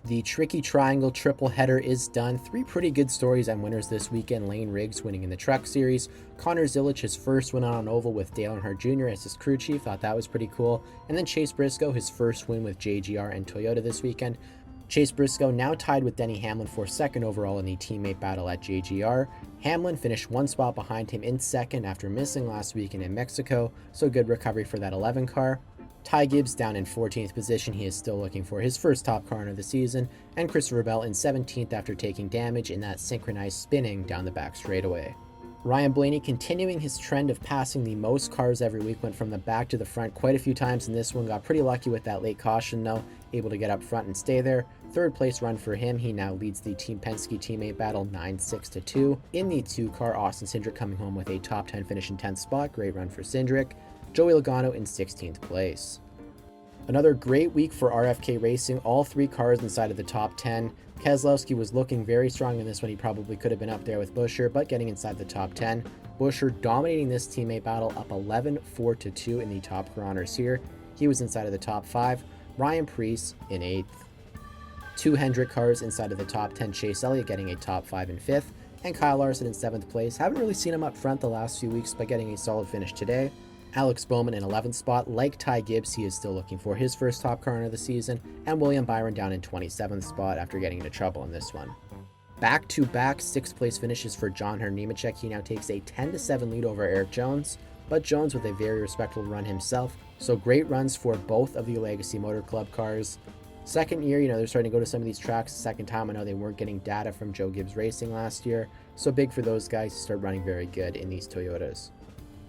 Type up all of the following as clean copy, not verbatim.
The tricky triangle triple header is done. 3 pretty good stories and winners this weekend. Lane Riggs winning in the Truck Series. Connor Zilic his first win on an oval with Dale Earnhardt Jr. as his crew chief. Thought that was pretty cool. And then Chase Briscoe his first win with JGR and Toyota this weekend. Chase Briscoe now tied with Denny Hamlin for second overall in the teammate battle at JGR. Hamlin finished 1 spot behind him in second after missing last weekend in Mexico, so good recovery for that 11 car. Ty Gibbs down in 14th position, he is still looking for his first top car of the season, and Christopher Bell in 17th after taking damage in that synchronized spinning down the back straightaway. Ryan Blaney continuing his trend of passing the most cars every week, went from the back to the front quite a few times in this one, got pretty lucky with that late caution though, able to get up front and stay there. Third place run for him, he now leads the Team Penske teammate battle 9-6-2. In the 2-car, Austin Cindric coming home with a top 10 finish in 10th spot, great run for Cindric. Joey Logano in 16th place. Another great week for RFK Racing, all 3 cars inside of the top 10. Keselowski was looking very strong in this one, he probably could have been up there with Buescher, but getting inside the top 10. Buescher dominating this teammate battle, up 11-4-2 in the top car honors here. He was inside of the top 5. Ryan Preece in 8th. 2 Hendrick cars inside of the top 10, Chase Elliott getting a top 5 and 5th, and Kyle Larson in 7th place. Haven't really seen him up front the last few weeks, but getting a solid finish today. Alex Bowman in 11th spot. Like Ty Gibbs, he is still looking for his first top car of the season, and William Byron down in 27th spot after getting into trouble in this one. Back-to-back 6th place finishes for John Hunter Nemechek. He now takes a 10-7 lead over Eric Jones, but Jones with a very respectable run himself, so great runs for both of the Legacy Motor Club cars. Second year, they're starting to go to some of these tracks the second time. I know they weren't getting data from Joe Gibbs Racing last year, so big for those guys to start running very good in these Toyotas.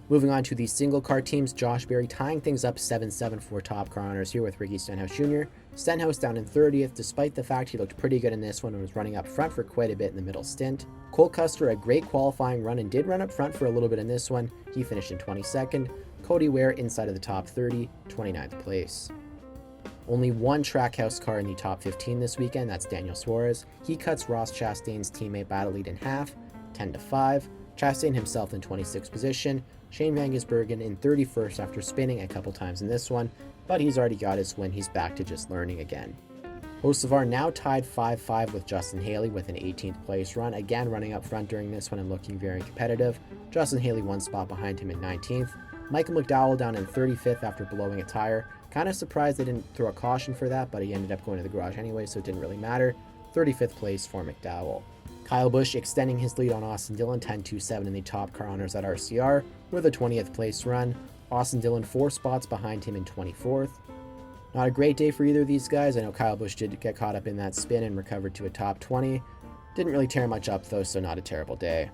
Moving on to the single car teams, Josh Berry tying things up 7-7 for top car honors here with Ricky Stenhouse Jr. Stenhouse down in 30th, despite the fact he looked pretty good in this one and was running up front for quite a bit in the middle stint. Cole Custer, a great qualifying run and did run up front for a little bit in this one. He finished in 22nd. Cody Ware inside of the top 30, 29th place. Only 1 Trackhouse car in the top 15 this weekend, that's Daniel Suarez. He cuts Ross Chastain's teammate battle lead in half, 10-5. Chastain himself in 26th position. Shane Van Gisbergen in 31st after spinning a couple times in this one, but he's already got his win, he's back to just learning again. Hocevar now tied 5-5 with Justin Haley with an 18th place run, again running up front during this one and looking very competitive. Justin Haley 1 spot behind him in 19th. Michael McDowell down in 35th after blowing a tire. Kind of surprised they didn't throw a caution for that, but he ended up going to the garage anyway, so it didn't really matter. 35th place for McDowell. Kyle Busch extending his lead on Austin Dillon 10-7 in the top car honors at RCR with a 20th place run. Austin Dillon 4 spots behind him in 24th. Not a great day for either of these guys. I know Kyle Busch did get caught up in that spin and recovered to a top 20. Didn't really tear much up though, so not a terrible day.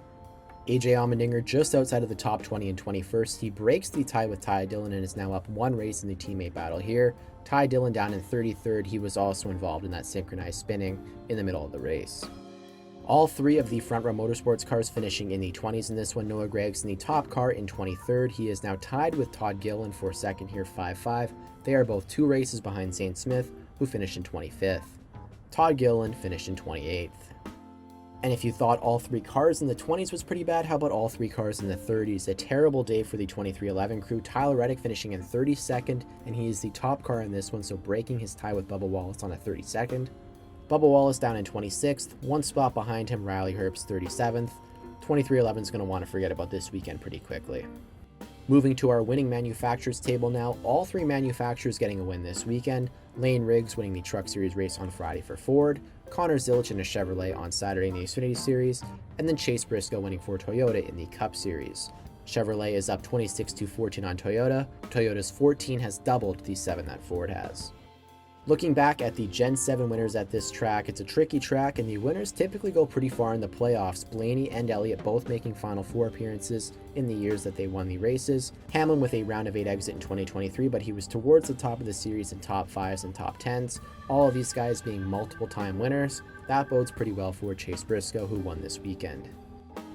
AJ Allmendinger just outside of the top 20 in 21st. He breaks the tie with Ty Dillon and is now up 1 race in the teammate battle here. Ty Dillon down in 33rd. He was also involved in that synchronized spinning in the middle of the race. All 3 of the Front Row Motorsports cars finishing in the 20s in this one. Noah Gragson, the top car, in 23rd. He is now tied with Todd Gilliland for second here, 5-5. They are both 2 races behind Zane Smith, who finished in 25th. Todd Gilliland finished in 28th. And if you thought all 3 cars in the 20s was pretty bad, how about all 3 cars in the 30s? A terrible day for the 2311 crew. Tyler Reddick finishing in 32nd, and he is the top car in this one, so breaking his tie with Bubba Wallace on a 32nd. Bubba Wallace down in 26th, 1 spot behind him, Riley Herbst 37th. 2311 is going to want to forget about this weekend pretty quickly. Moving to our winning manufacturers table now, all 3 manufacturers getting a win this weekend. Lane Riggs winning the Truck Series race on Friday for Ford, Connor Zilic in a Chevrolet on Saturday in the Xfinity Series, and then Chase Briscoe winning for Toyota in the Cup Series. Chevrolet is up 26-14 on Toyota. Toyota's 14 has doubled the 7 that Ford has. Looking back at the Gen 7 winners at this track, it's a tricky track and the winners typically go pretty far in the playoffs. Blaney and Elliott both making Final Four appearances in the years that they won the races. Hamlin with a round of 8 exit in 2023, but he was towards the top of the series in top 5s and top 10s. All of these guys being multiple time winners. That bodes pretty well for Chase Briscoe, who won this weekend.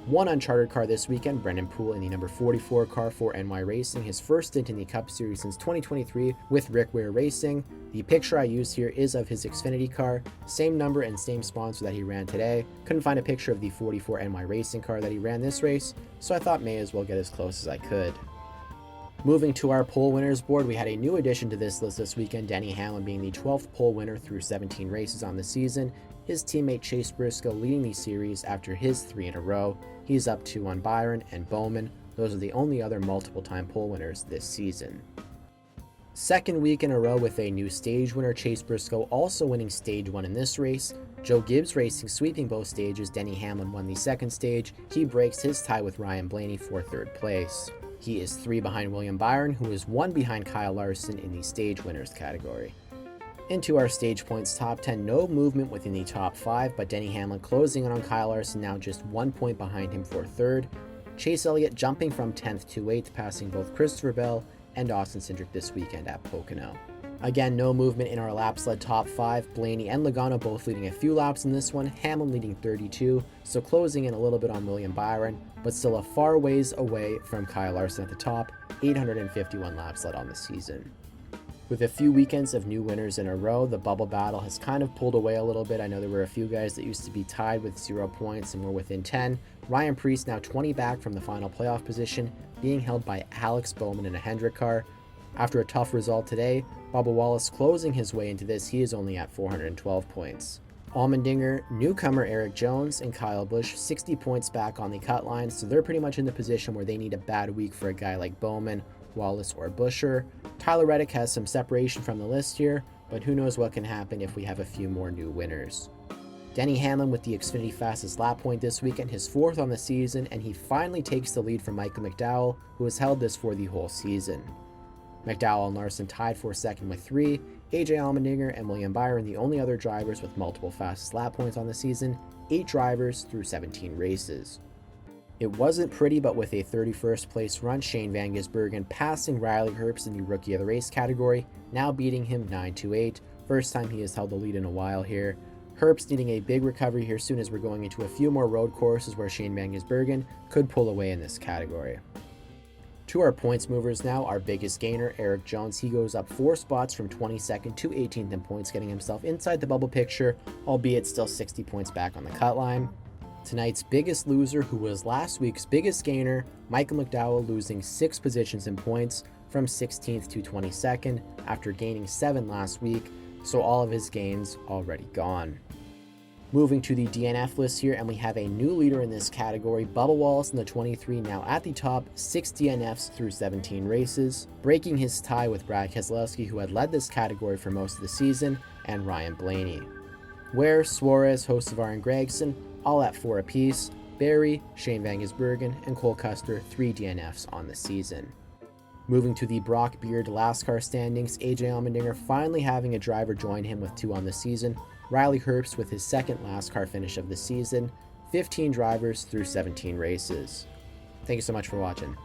One uncharted car this weekend, Brendan Poole in the number 44 car for NY Racing, his first stint in the Cup Series since 2023 with Rick Ware Racing. The picture I used here is of his Xfinity car, same number and same sponsor that he ran today. Couldn't find a picture of the 44 NY Racing car that he ran this race, so I thought may as well get as close as I could. Moving to our pole winners board, we had a new addition to this list this weekend, Denny Hamlin being the 12th pole winner through 17 races on the season. His teammate Chase Briscoe leading the series after his 3 in a row. He's up 2 on Byron and Bowman. Those are the only other multiple-time pole winners this season. Second week in a row with a new stage winner, Chase Briscoe also winning stage 1 in this race. Joe Gibbs Racing sweeping both stages. Denny Hamlin won the second stage. He breaks his tie with Ryan Blaney for third place. He is 3 behind William Byron, who is 1 behind Kyle Larson in the stage winners category. Into our stage points top 10, no movement within the top 5, but Denny Hamlin closing in on Kyle Larson, now just 1 point behind him for third. Chase Elliott jumping from 10th to 8th, passing both Christopher Bell and Austin Cindric this weekend at Pocono. Again, no movement in our laps led top 5. Blaney and Logano both leading a few laps in this one. Hamlin leading 32, so closing in a little bit on William Byron, but still a far ways away from Kyle Larson at the top. 851 laps led on the season. With a few weekends of new winners in a row, the bubble battle has kind of pulled away a little bit. I know there were a few guys that used to be tied with 0 points and were within 10. Ryan Preece now 20 back from the final playoff position, being held by Alex Bowman in a Hendrick car. After a tough result today, Bubba Wallace closing his way into this, he is only at 412 points. Allmendinger, newcomer Eric Jones, and Kyle Busch 60 points back on the cut line, so they're pretty much in the position where they need a bad week for a guy like Bowman, Wallace, or Buescher. Tyler Reddick has some separation from the list here, but who knows what can happen if we have a few more new winners. Denny Hamlin with the Xfinity fastest lap point this weekend, his 4th on the season, and he finally takes the lead from Michael McDowell, who has held this for the whole season. McDowell and Larson tied for second with 3, AJ Allmendinger and William Byron the only other drivers with multiple fastest lap points on the season, 8 drivers through 17 races. It wasn't pretty, but with a 31st place run, Shane Van Gisbergen passing Riley Herbst in the Rookie of the Race category, now beating him 9-8, first time he has held the lead in a while here. Herbst needing a big recovery here soon, as we're going into a few more road courses where Shane Van Gisbergen could pull away in this category. To our points movers now, our biggest gainer, Eric Jones, he goes up 4 spots from 22nd to 18th in points, getting himself inside the bubble picture, albeit still 60 points back on the cut line. Tonight's biggest loser, who was last week's biggest gainer, Michael McDowell, losing 6 positions in points from 16th to 22nd after gaining 7 last week, so all of his gains already gone. Moving to the DNF list here, and we have a new leader in this category, Bubba Wallace in the 23, now at the top, 6 DNFs through 17 races, breaking his tie with Brad Keselowski, who had led this category for most of the season, and Ryan Blaney. Ware, Suarez, Hocevar, and Gregson, all at 4 apiece. Barry, Shane Van Gisbergen, and Cole Custer, 3 DNFs on the season. Moving to the Brock Beard NASCAR standings, AJ Allmendinger finally having a driver join him with 2 on the season. Riley Herbst with his second NASCAR finish of the season, 15 drivers through 17 races. Thank you so much for watching.